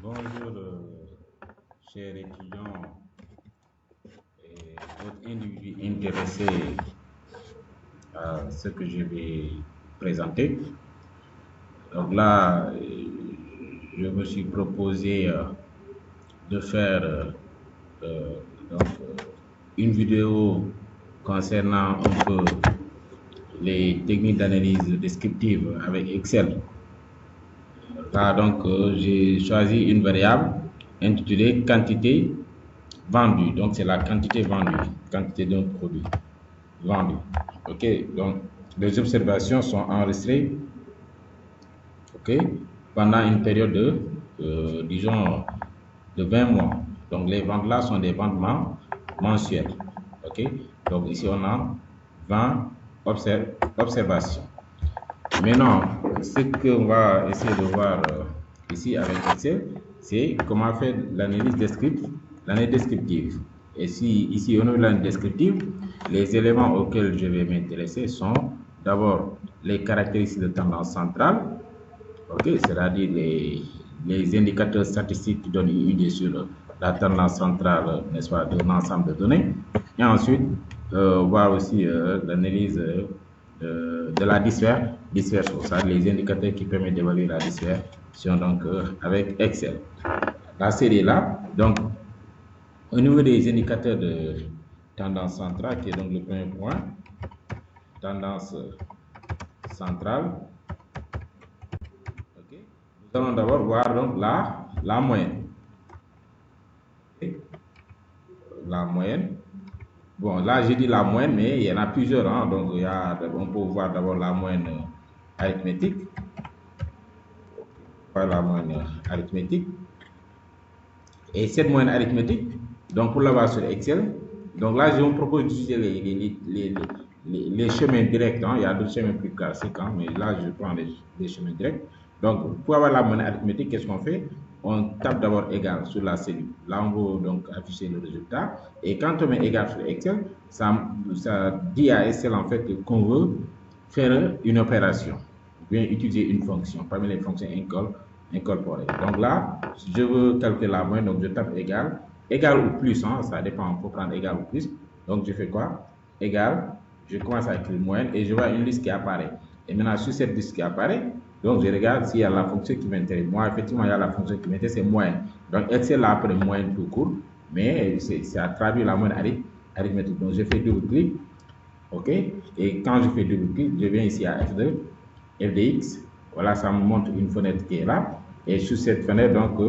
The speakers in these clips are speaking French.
Bonjour, chers étudiants et autres individus intéressés à ce que je vais présenter. Donc là, je me suis proposé de faire euh, donc, une vidéo concernant un peu les techniques d'analyse descriptive avec Excel. Là, donc, j'ai choisi une variable intitulée quantité vendue. Donc, c'est la quantité vendue, quantité d'un produit vendu. OK, donc, les observations sont enregistrées, OK, pendant une période de, disons, de 20 mois. Donc, les ventes là sont des ventes mensuelles. OK, donc ici, on a 20 observations. Maintenant, ce qu'on va essayer de voir ici avec Excel, c'est comment faire l'analyse descriptive. Et si ici, au niveau de l'analyse descriptive, les éléments auxquels je vais m'intéresser sont d'abord les caractéristiques de tendance centrale, okay, c'est-à-dire les indicateurs statistiques qui donnent une idée sur la tendance centrale, n'est-ce pas, d'un ensemble de données. Et ensuite, voir aussi l'analyse de la dispersion, ça, les indicateurs qui permettent d'évaluer la dispersion donc, avec Excel. La série est là. Donc, au niveau des indicateurs de tendance centrale, qui est donc le premier point, tendance centrale, okay. Nous allons d'abord voir donc la moyenne. Okay. La moyenne. Bon, là, j'ai dit la moyenne, mais il y en a plusieurs. Hein, donc, on peut voir d'abord la moyenne arithmétique. Voilà la moyenne arithmétique. Et cette moyenne arithmétique, donc pour l'avoir sur Excel, donc là, je vous propose d'utiliser les chemins directs. Hein, il y a d'autres chemins plus classiques, hein, mais là, je prends les chemins directs. Donc, pour avoir la moyenne arithmétique, qu'est-ce qu'on fait? On tape d'abord égal sur la cellule. Là, on va donc afficher le résultat. Et quand on met égal sur Excel, ça dit à Excel en fait qu'on veut faire une opération, ou bien utiliser une fonction parmi les fonctions incorporées. Donc là, je veux calculer la moyenne, donc je tape égal ou plus, hein, ça dépend, on peut prendre égal ou plus. Donc je fais quoi? Égal, je commence à écrire moyenne et je vois une liste qui apparaît. Et maintenant, sur cette liste qui apparaît, donc je regarde s'il y a la fonction qui m'intéresse. Moi, effectivement, il y a la fonction qui m'intéresse, c'est moyenne. Donc Excel a appelé moyenne tout court, mais ça traduit la moyenne arithmétique. Donc je fais double-clic, OK? Et quand je fais double-clic, je viens ici à FDX. Voilà, ça me montre une fenêtre qui est là. Et sur cette fenêtre, donc,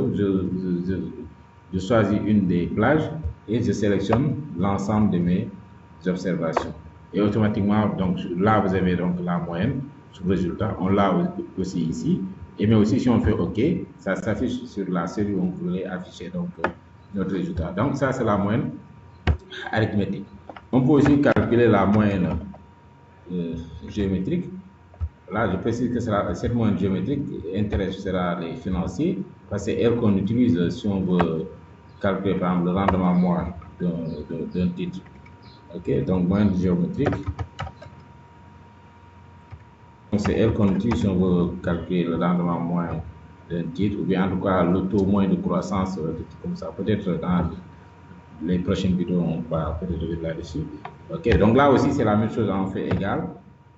je choisis une des plages et je sélectionne l'ensemble de mes observations. Et automatiquement, donc là, vous avez donc la moyenne sur le résultat. On l'a aussi ici. Et mais aussi, si on fait OK, ça s'affiche sur la série où on voulait afficher donc, notre résultat. Donc, ça, c'est la moyenne arithmétique. On peut aussi calculer la moyenne géométrique. Là, je précise que cette moyenne géométrique intéressera les financiers parce que c'est elle qu'on utilise si on veut calculer par exemple le rendement moyen d'un titre. OK, donc moyenne géométrique. C'est elle qu'on utilise si on veut calculer le rendement moyen d'un titre ou bien en tout cas le taux moyen de croissance, comme ça. Peut-être dans les prochaines vidéos, on va peut-être revenir là-dessus. OK, donc là aussi, c'est la même chose, on fait égal,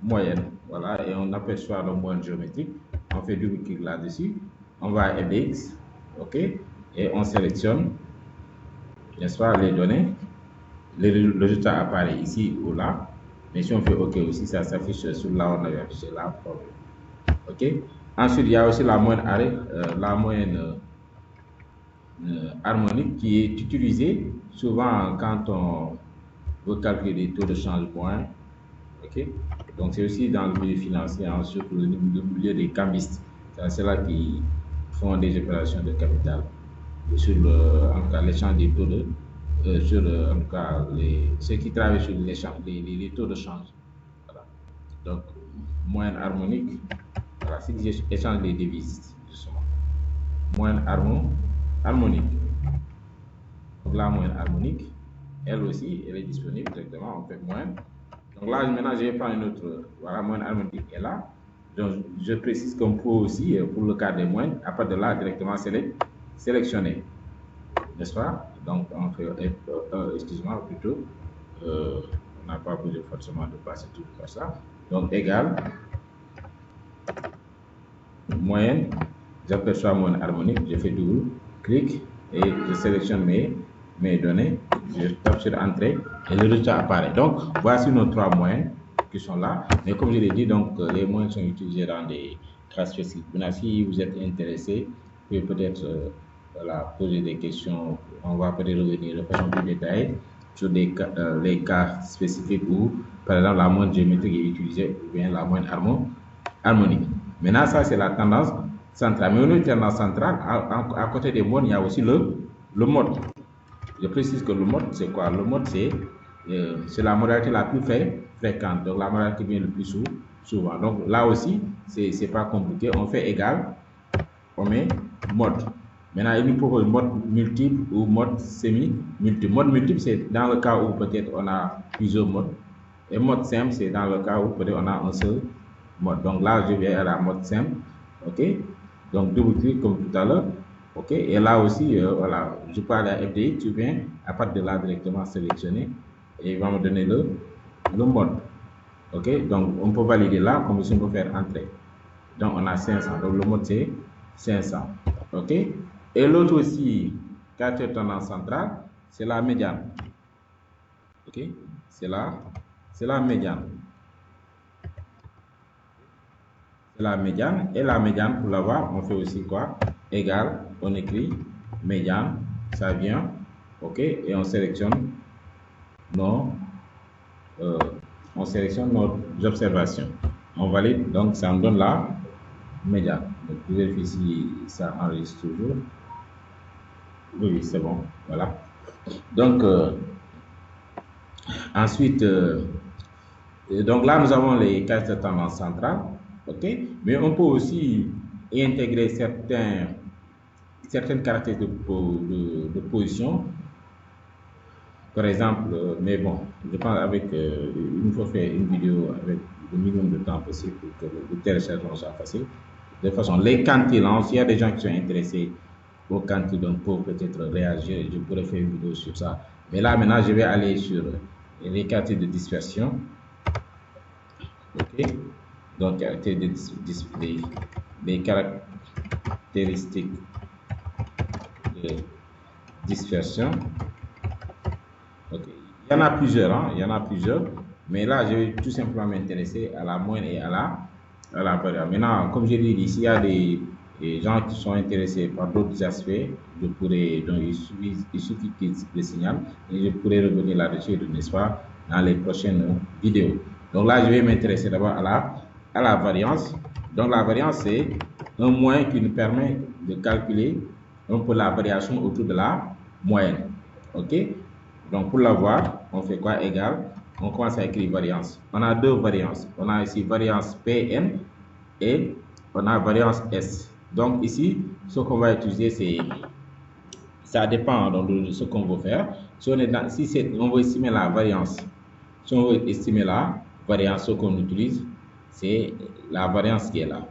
moyenne, voilà, et on aperçoit le moyenne géométrique. On fait double-clic là-dessus, on va à FDX, OK, et on sélectionne, n'est-ce pas, les données. Le résultat apparaît ici ou là, mais si on fait OK aussi, ça s'affiche sur là où on avait affiché là. OK, ensuite, il y a aussi la moyenne harmonique qui est utilisée souvent quand on veut calculer des taux de changement. OK, donc c'est aussi dans le milieu financier, hein, surtout le milieu des cambistes. C'est là qui font des opérations de capital sur en tout cas l'échange des taux de sur en tout cas ceux qui travaillent sur les taux de change. Voilà. Donc moyenne harmonique, voilà, c'est qu'ils échangent les devises justement. Moyenne harmonique. Donc la moyenne harmonique, elle aussi, elle est disponible directement, on fait moyenne. Donc là, maintenant, je vais prendre une autre, voilà, moyenne harmonique est là. Donc, je précise qu'on peut aussi, pour le cas des moyennes, à partir de là, directement sélectionner, n'est-ce pas? Donc, on fait, excuse-moi, plutôt, on n'a pas besoin forcément de passer tout par ça. Donc, égal, moyenne, j'aperçois mon harmonique, je fais double clic et je sélectionne mes données, je tape sur entrée et le résultat apparaît. Donc, voici nos 3 moyennes qui sont là. Mais comme je l'ai dit, donc, les moyennes sont utilisées dans des cas spécifiques. Maintenant, si vous êtes intéressé, vous pouvez peut-être voilà, poser des questions. On va peut-être revenir de façon plus détaillée sur les cas spécifiques où, par exemple, la moyenne géométrique est utilisée ou bien la moyenne harmonique. Maintenant, ça, c'est la tendance centrale. Mais au niveau de la tendance centrale, à côté des modes, il y a aussi le mode. Je précise que le mode, c'est quoi? Le mode, c'est la modalité la plus fréquente. Donc, la modalité qui vient le plus souvent. Donc, là aussi, c'est pas compliqué. On fait égal, on met mode. Maintenant, il nous propose mode multiple ou mode semi-multiple. Mode multiple, c'est dans le cas où peut-être on a plusieurs modes. Et mode simple, c'est dans le cas où peut-être on a un seul mode. Donc là, je vais à la mode simple. OK? Donc, double-clic comme tout à l'heure. OK? Et là aussi, voilà, je parle à FDI, tu viens à partir de là directement sélectionner et il va me donner le mode. OK? Donc, on peut valider là, comme si on peut faire entrer. Donc, on a 500. Donc, le mode, c'est 500. OK? Et l'autre aussi, caractère tendance centrale, c'est la médiane. OK? C'est la médiane. C'est la médiane. Et la médiane, pour l'avoir, on fait aussi quoi? Égal, on écrit médiane, ça vient. OK? Et on sélectionne nos observations. On valide, donc ça me donne la médiane. Donc, je vérifie si ça enregistre toujours. Oui, c'est bon. Voilà. Donc, ensuite, donc là, nous avons les caractères tendance centrale. OK? Mais on peut aussi y intégrer certaines caractéristiques de position. Par exemple, mais bon, je pense avec, il nous faut faire une vidéo avec le minimum de temps possible pour que le téléchargement soit facile. De toute façon, les quantiles, s'il y a des gens qui sont intéressés aux quantiles, donc pour peut-être réagir, je pourrais faire une vidéo sur ça. Mais là, maintenant, je vais aller sur les quantiles de dispersion. OK? Donc, les caractéristiques de dispersion. Okay. Il y en a plusieurs, hein? Il y en a plusieurs. Mais là, je vais tout simplement m'intéresser à la moyenne et à la variable. Maintenant, comme je l'ai dit, s'il y a des gens qui sont intéressés par d'autres aspects, je pourrais, donc il suffit qu'ils le signalent et je pourrais revenir là-dessus, n'est-ce pas, dans les prochaines vidéos. Donc là, je vais m'intéresser d'abord à la variance. Donc la variance, c'est un moyen qui nous permet de calculer un peu la variation autour de la moyenne. OK? Donc pour l'avoir, on fait quoi? Égal, on commence à écrire variance. On a deux variances. On a ici variance Pn et on a variance S. Donc ici, ce qu'on va utiliser, c'est, ça dépend donc, de ce qu'on veut faire. Si on veut estimer la variance, si on veut estimer la variance, ce qu'on utilise, c'est la variance qui est là.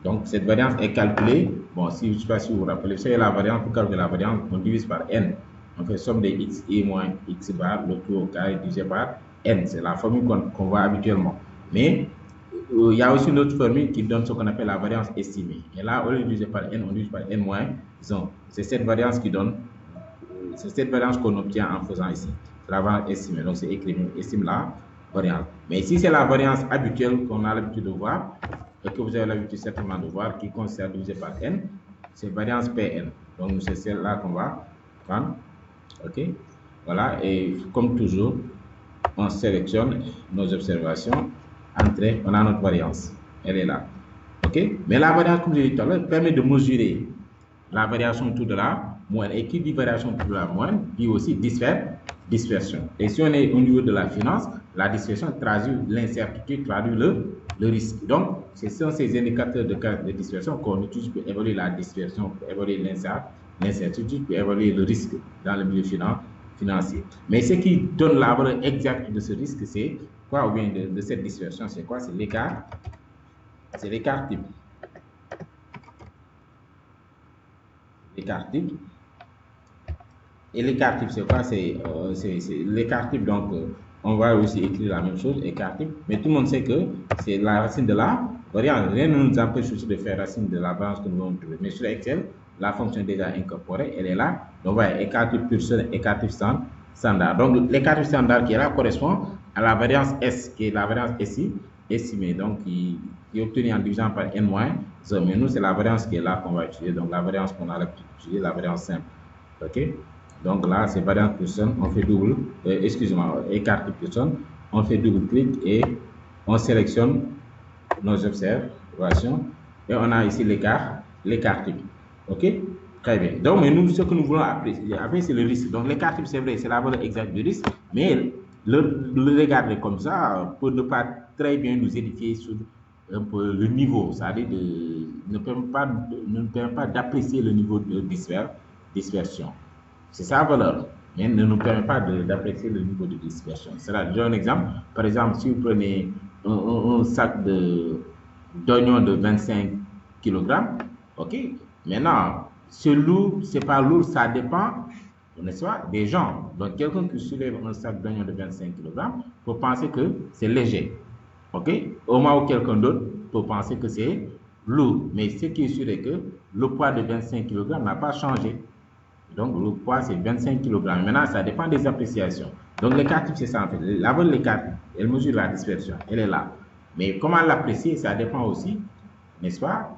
Donc cette variance est calculée. Bon, je ne sais pas si vous vous rappelez, c'est la variance, pour calculer la variance, on divise par n. On fait somme de x et moins x bar, le tout au carré divisé par n. C'est la formule qu'on voit habituellement. Mais il y a aussi une autre formule qui donne ce qu'on appelle la variance estimée. Et là, au lieu de diviser par n, on divise par n moins 1. C'est cette variance qui donne, c'est cette variance qu'on obtient en faisant ici. C'est la variance estimée. Donc c'est écrit, estime la variance. Mais ici, c'est la variance habituelle qu'on a l'habitude de voir, et que vous avez l'habitude certainement de voir, qui consiste à diviser par n. C'est variance Pn. Donc c'est celle-là qu'on va prendre. OK? Voilà, et comme toujours, on sélectionne nos observations, entrée, on a notre variance. Elle est là. OK? Mais la variance, comme je l'ai dit tout à l'heure, permet de mesurer la variation autour de la moyenne. Et qui dit variation autour de la moyenne, dit aussi dispersion. Et si on est au niveau de la finance, la dispersion traduit l'incertitude, traduit le risque. Donc, ce sont ces indicateurs de dispersion qu'on utilise pour évaluer la dispersion, pour évaluer l'incertitude, pour évaluer le risque dans le milieu financier. Mais ce qui donne la valeur exacte de ce risque, c'est quoi, ou bien de cette dispersion, c'est quoi? C'est l'écart. C'est l'écart type. l'écart type. Et l'écart type, c'est quoi? C'est l'écart type, donc on va aussi écrire la même chose, écart type, mais tout le monde sait que c'est la racine de la variance. Rien ne nous empêche aussi de faire racine de la variance que nous allons trouver. Mais sur Excel, la fonction est déjà incorporée, elle est là. Donc voilà, écart type pur seul, écart type standard. Donc l'écart type standard qui est là correspond à la variance S, qui est la variance SI, estimée, donc qui est obtenue en divisant par n-1. Mais nous, c'est la variance qui est là qu'on va utiliser. Donc la variance qu'on a l'habitude d'utiliser, la variance simple. OK? Donc là, c'est variance Pearson, on fait double, excusez-moi, écart type Pearson, on fait double clic et on sélectionne nos observations et on a ici l'écart type. OK? Très bien. Donc, mais nous, ce que nous voulons apprécier, après, c'est le risque. Donc, l'écart type, c'est vrai, c'est la valeur exacte du risque, mais le regarder comme ça peut ne pas très bien nous édifier sur un peu le niveau, c'est-à-dire ne permet pas d'apprécier le niveau de dispersion. C'est sa valeur, mais ne nous permet pas d'apprécier le niveau de dispersion. Je donne un exemple. Par exemple, si vous prenez un sac d'oignons de 25 kg, ok, maintenant, c'est pas lourd, ça dépend, n'est-ce pas, des gens. Donc, quelqu'un qui soulève un sac d'oignons de 25 kg peut penser que c'est léger, ok, au moment où quelqu'un d'autre peut penser que c'est lourd. Mais ce qui est sûr est que le poids de 25 kg n'a pas changé. Donc, le poids, c'est 25 kg. Maintenant, ça dépend des appréciations. Donc, l'écart type, c'est ça en fait. La valeur de l'écart type, elle mesure la dispersion. Elle est là. Mais comment l'apprécier, ça dépend aussi, n'est-ce pas?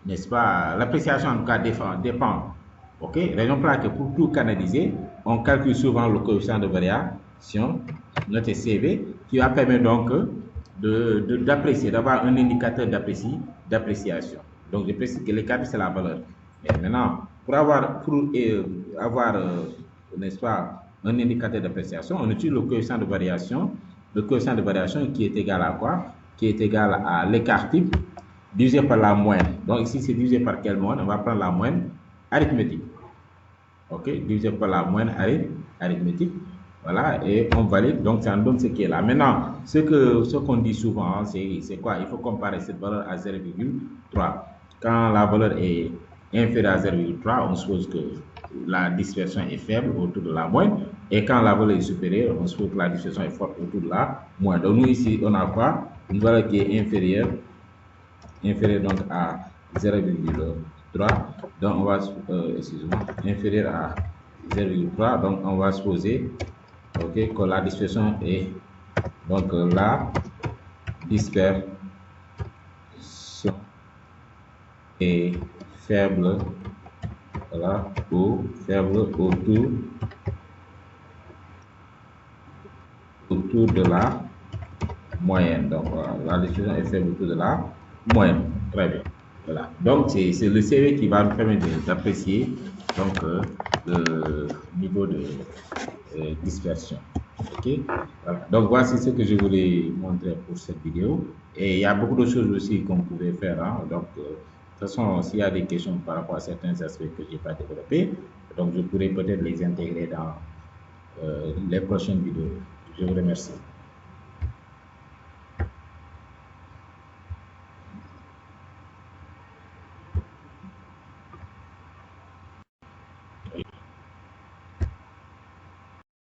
N'est-ce pas? L'appréciation, en tout cas, dépend. OK? Raison pour laquelle, pour tout canaliser, on calcule souvent le coefficient de variation, notre CV, qui va permettre donc d'apprécier, d'avoir un indicateur d'appréciation. Donc, je précise que l'écart type, c'est la valeur. Et maintenant, pour avoir n'est-ce pas, un indicateur d'appréciation, on utilise le coefficient de variation. Le coefficient de variation qui est égal à quoi? Qui est égal à l'écart type divisé par la moyenne. Donc ici, c'est divisé par quelle moyenne? On va prendre la moyenne arithmétique. OK? Divisé par la moyenne arithmétique. Voilà, et on valide. Donc, ça nous donne ce qui est là. Maintenant, ce qu'on dit souvent, c'est quoi? Il faut comparer cette valeur à 0,3. Quand la valeur est inférieure à 0,3, on suppose que la dispersion est faible autour de la moyenne. Et quand la valeur est supérieure, on suppose que la dispersion est forte autour de la moyenne. Donc, nous, ici, on a quoi? Une valeur qui est inférieure donc à 0,3. Donc, on va, excusez-moi, inférieure à 0,3. Donc, on va supposer, OK, que la dispersion est, donc, la dispersion est faible, voilà, ou faible autour de la moyenne. Donc, voilà, la dispersion est faible autour de la moyenne. Très bien. Voilà. Donc, c'est le CV qui va nous permettre d'apprécier donc le niveau de dispersion. OK? Voilà. Donc, voici ce que je voulais montrer pour cette vidéo. Et il y a beaucoup de choses aussi qu'on pouvait faire. Hein? Donc, de toute façon, s'il y a des questions par rapport à certains aspects que je n'ai pas développés, donc je pourrais peut-être les intégrer dans les prochaines vidéos. Je vous remercie.